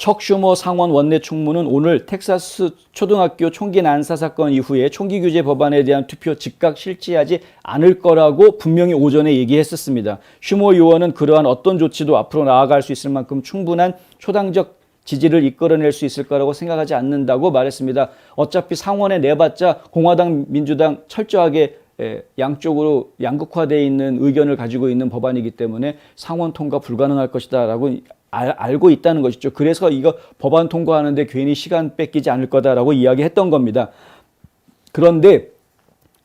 척 슈머 상원 원내 총무는 오늘 텍사스 초등학교 총기 난사 사건 이후에 총기 규제 법안에 대한 투표 즉각 실시하지 않을 거라고 분명히 오전에 얘기했었습니다. 슈머 의원은 그러한 어떤 조치도 앞으로 나아갈 수 있을 만큼 충분한 초당적 지지를 이끌어낼 수 있을 거라고 생각하지 않는다고 말했습니다. 어차피 상원에 내봤자 공화당, 민주당 철저하게 양쪽으로 양극화되어 있는 의견을 가지고 있는 법안이기 때문에 상원 통과 불가능할 것이다 라고 알고 있다는 것이죠. 그래서 이거 법안 통과하는데 괜히 시간 뺏기지 않을 거다라고 이야기했던 겁니다. 그런데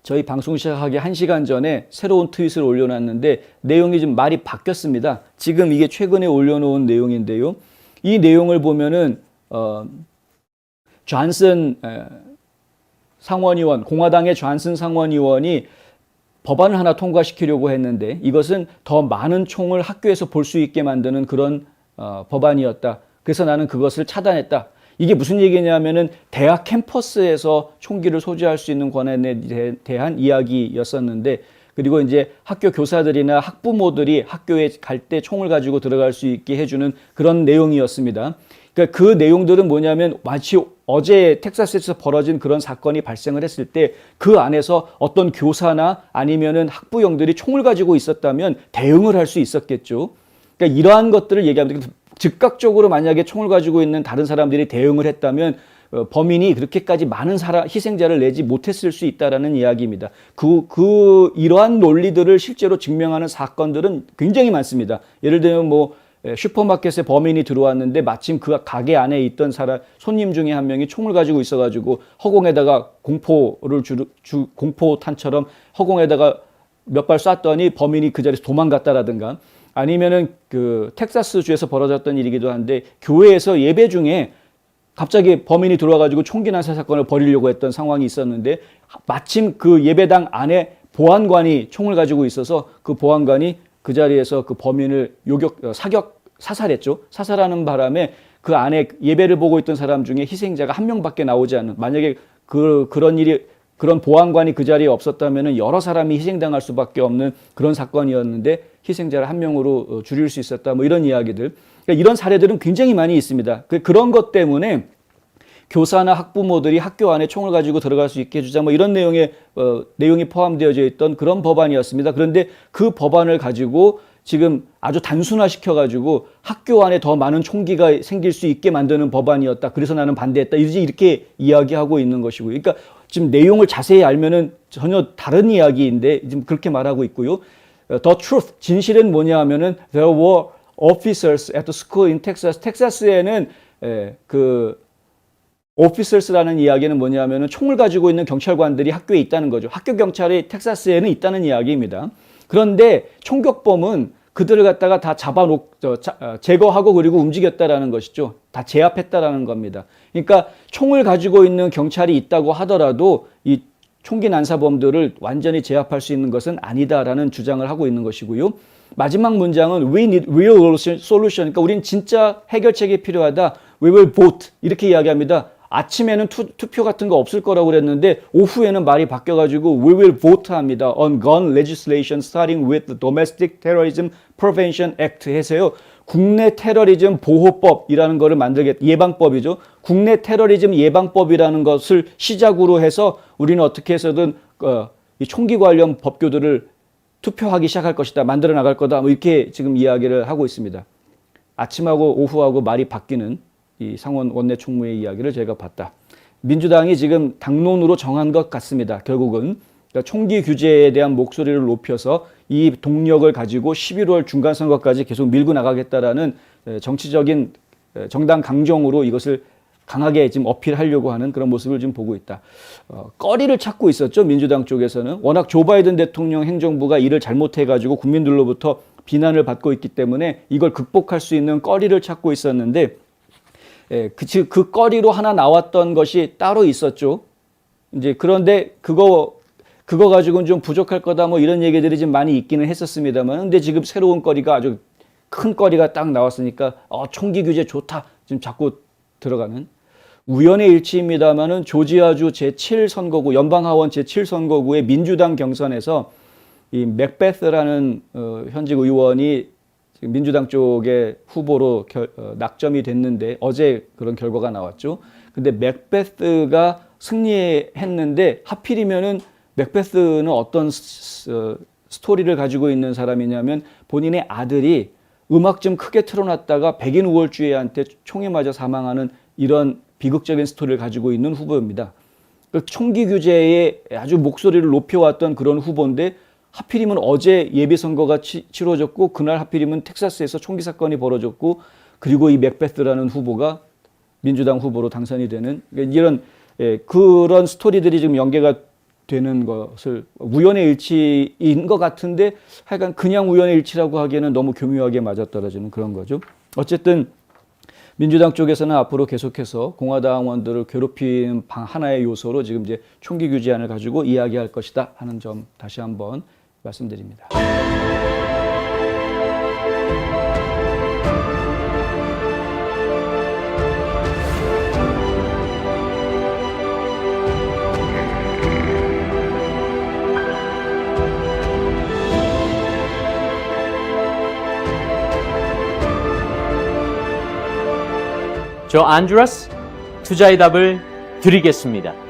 저희 방송 시작하기 1시간 전에 새로운 트윗을 올려놨는데 내용이 좀 말이 바뀌었습니다. 지금 이게 최근에 올려놓은 내용인데요. 이 내용을 보면은 존슨 상원의원, 공화당의 존슨 상원의원이 법안을 하나 통과시키려고 했는데 이것은 더 많은 총을 학교에서 볼 수 있게 만드는 그런 법안이었다. 그래서 나는 그것을 차단했다. 이게 무슨 얘기냐면은 대학 캠퍼스에서 총기를 소지할 수 있는 권한에 대한 이야기였었는데, 그리고 이제 학교 교사들이나 학부모들이 학교에 갈 때 총을 가지고 들어갈 수 있게 해주는 그런 내용이었습니다. 그러니까 그 내용들은 뭐냐면 마치 어제 텍사스에서 벌어진 그런 사건이 발생을 했을 때 그 안에서 어떤 교사나 아니면은 학부형들이 총을 가지고 있었다면 대응을 할 수 있었겠죠. 그러니까 이러한 것들을 얘기합니다. 즉각적으로 만약에 총을 가지고 있는 다른 사람들이 대응을 했다면 범인이 그렇게까지 많은 희생자를 내지 못했을 수 있다라는 이야기입니다. 이러한 논리들을 실제로 증명하는 사건들은 굉장히 많습니다. 예를 들면 뭐 슈퍼마켓에 범인이 들어왔는데 마침 그 가게 안에 있던 손님 중에 한 명이 총을 가지고 있어가지고 허공에다가 공포탄처럼 허공에다가 몇 발 쐈더니 범인이 그 자리에서 도망갔다라든가, 아니면은 그 텍사스주에서 벌어졌던 일이기도 한데 교회에서 예배 중에 갑자기 범인이 들어와가지고 총기 난사 사건을 벌이려고 했던 상황이 있었는데 마침 그 예배당 안에 보안관이 총을 가지고 있어서 그 보안관이 그 자리에서 그 범인을 사살했죠. 사살하는 바람에 그 안에 예배를 보고 있던 사람 중에 희생자가 한 명밖에 나오지 않는, 만약에 그런 보안관이 그 자리에 없었다면 여러 사람이 희생당할 수밖에 없는 그런 사건이었는데 희생자를 한 명으로 줄일 수 있었다. 뭐 이런 이야기들. 그러니까 이런 사례들은 굉장히 많이 있습니다. 그런 것 때문에 교사나 학부모들이 학교 안에 총을 가지고 들어갈 수 있게 해주자. 뭐 이런 내용이 포함되어져 있던 그런 법안이었습니다. 그런데 그 법안을 가지고 지금 아주 단순화시켜가지고 학교 안에 더 많은 총기가 생길 수 있게 만드는 법안이었다. 그래서 나는 반대했다. 이렇게 이야기하고 있는 것이고요. 그러니까 지금 내용을 자세히 알면은 전혀 다른 이야기인데 지금 그렇게 말하고 있고요. The truth, 진실은 뭐냐 하면은 there were officers at the school in Texas. 텍사스에는 그 officers라는 이야기는 뭐냐 하면은 총을 가지고 있는 경찰관들이 학교에 있다는 거죠. 학교 경찰이 텍사스에는 있다는 이야기입니다. 그런데 총격범은 그들을 갖다가 다 제거하고 그리고 움직였다라는 것이죠. 다 제압했다라는 겁니다. 그러니까 총을 가지고 있는 경찰이 있다고 하더라도 이 총기 난사범들을 완전히 제압할 수 있는 것은 아니다라는 주장을 하고 있는 것이고요. 마지막 문장은 We need real solution. 그러니까 우린 진짜 해결책이 필요하다. We will vote. 이렇게 이야기합니다. 아침에는 투표 같은 거 없을 거라고 그랬는데 오후에는 말이 바뀌어가지고 We will vote 합니다. On gun legislation starting with the Domestic Terrorism Prevention Act 해서요. 국내 테러리즘 보호법이라는 거를 예방법이죠. 국내 테러리즘 예방법이라는 것을 시작으로 해서 우리는 어떻게 해서든 이 총기 관련 법규들을 투표하기 시작할 것이다. 만들어 나갈 거다. 뭐 이렇게 지금 이야기를 하고 있습니다. 아침하고 오후하고 말이 바뀌는 이 상원 원내 총무의 이야기를 제가 봤다. 민주당이 지금 당론으로 정한 것 같습니다. 결국은 그러니까 총기 규제에 대한 목소리를 높여서 이 동력을 가지고 11월 중간선거까지 계속 밀고 나가겠다라는 정치적인 정당 강정으로 이것을 강하게 지금 어필하려고 하는 그런 모습을 지금 보고 있다. 꺼리를 찾고 있었죠. 민주당 쪽에서는. 워낙 조 바이든 대통령 행정부가 일을 잘못해가지고 국민들로부터 비난을 받고 있기 때문에 이걸 극복할 수 있는 꺼리를 찾고 있었는데 그 꺼리로 하나 나왔던 것이 따로 있었죠. 이제 그런데 그거 가지고는 좀 부족할 거다 뭐 이런 얘기들이 좀 많이 있기는 했었습니다만, 근데 지금 새로운 꺼리가 아주 큰 꺼리가 딱 나왔으니까 총기 규제 좋다 지금 자꾸 들어가는 우연의 일치입니다만은 조지아주 제7선거구 연방하원 제7선거구의 민주당 경선에서 이 맥베스라는 현직 의원이 지금 민주당 쪽의 후보로 낙점이 됐는데 어제 그런 결과가 나왔죠. 근데 맥베스가 승리했는데 하필이면은 맥베스는 어떤 스토리를 가지고 있는 사람이냐면 본인의 아들이 음악 좀 크게 틀어놨다가 백인 우월주의한테 총에 맞아 사망하는 이런 비극적인 스토리를 가지고 있는 후보입니다. 총기 규제에 아주 목소리를 높여왔던 그런 후보인데 하필이면 어제 예비선거가 치러졌고 그날 하필이면 텍사스에서 총기 사건이 벌어졌고 그리고 이 맥베스라는 후보가 민주당 후보로 당선이 되는 이런 그런 스토리들이 지금 연계가 되는 것을 우연의 일치인 것 같은데 하여간 그냥 우연의 일치라고 하기에는 너무 교묘하게 맞아떨어지는 그런 거죠. 어쨌든 민주당 쪽에서는 앞으로 계속해서 공화당원들을 괴롭히는 하나의 요소로 지금 이제 총기 규제안을 가지고 이야기할 것이다 하는 점 다시 한번 말씀드립니다. 저 안드레스 투자의 답을 드리겠습니다.